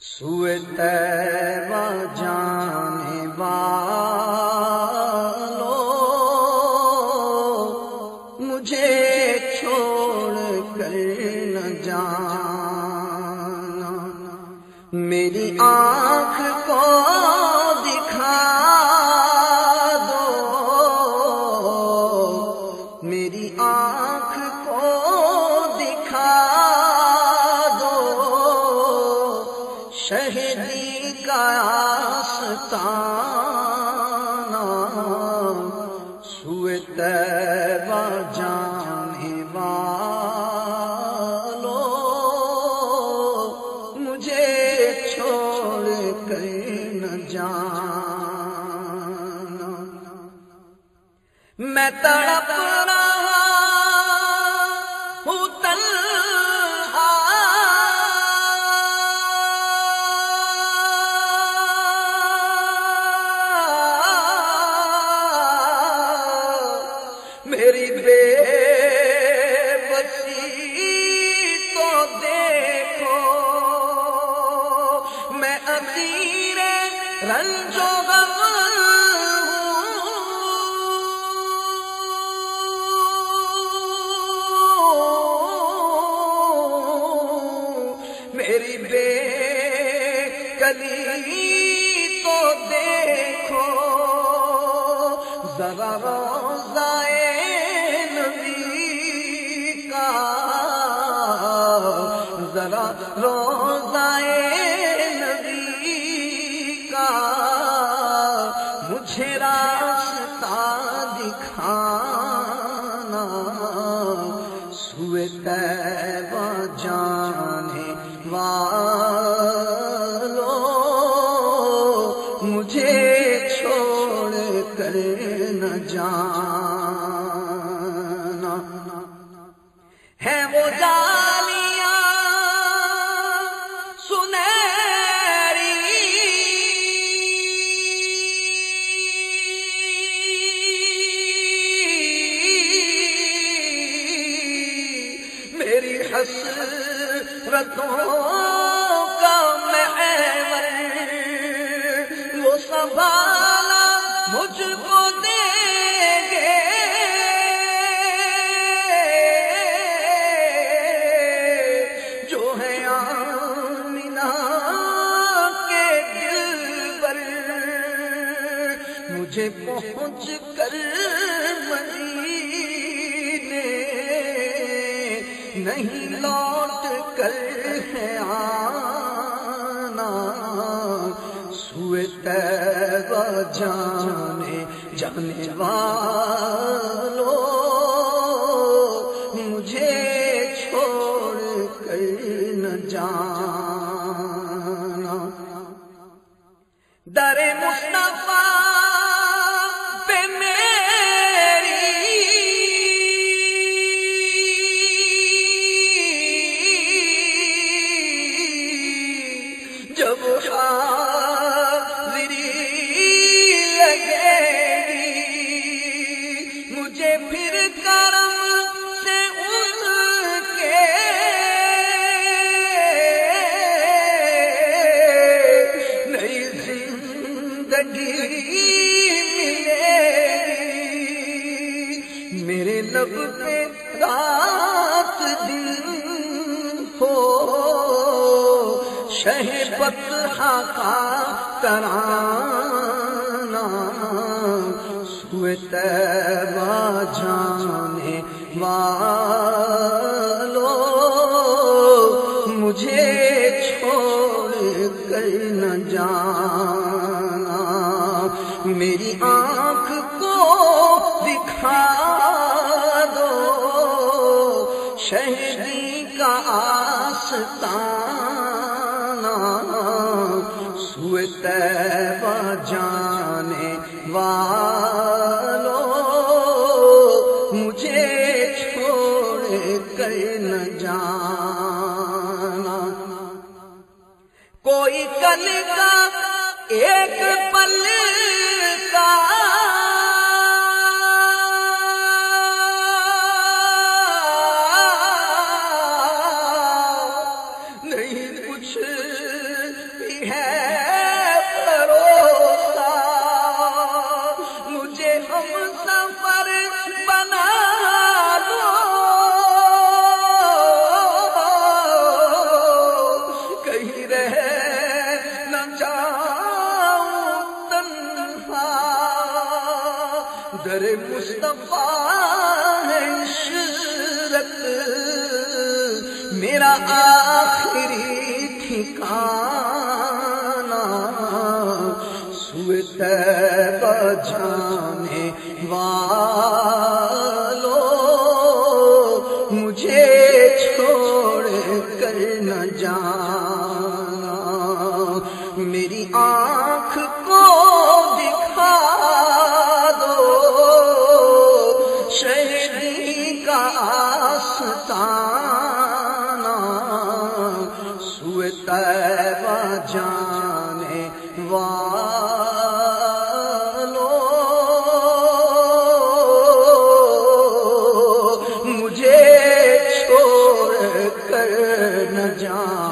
سوئے طیبہ جانے والوں مجھے چھوڑ کر نہ جانا، میری آنکھ کو دکھا دو، میری آنکھ کو دکھا دو، شہیدی کا آستانہ، سوئے طیبہ جانے والوں مجھے چھوڑ کر نہ جانا، میں تڑپ رہا ہوں تنہا، میری بے بسی تو دیکھو، میں اسیر رنج و غم ہوں، میری بے کلی تو دیکھو، ذرا روزائے نبی کا، ذرا روزائے نبی کا مجھے راستہ دکھانا، سوئے طیبہ جانے والوں مجھے چھوڑ کر نہ جانا، ہے وہ جالیاں سنہری میری حسرتوں کا محور، وہ سنبھالا مجھ کو دیں گے، جو ہے آمنہ کے دلبر، مجھے پہنچ کر مدینے نہیں لوٹ کر ہے آنا، سوئے طیبہ جانے والوں مجھے چھوڑ کر نہ جانا، در مصطفیٰ پہ میری جب حاضری لگے گی، مجھے پھر کرم سے ان کے نئی زندگی ملے گی، میرے لب پہ رات دن ہو شہ بطحہ کا ترانہ، سوئے طیبہ جانے والوں مجھے چھوڑ کر نہ جانا، میری آنکھ کو دکھا دو، شہیدی کا آستانہ، سوئے طیبہ جانے والوں مجھے چھوڑ کر نہ جانا، کوئی کل کا ایک پل کا نہیں کچھ گر مصطفیٰ ہے عشرت میرا آخری ٹھکانہ، سوئے طیبہ جانے والوں مجھے چھوڑ کر نہ جانا، میری آنکھ کو دکھا دو شہیدی کا آستانہ، سوئے طیبہ جانے والوں مجھے چھوڑ کر نہ جانا۔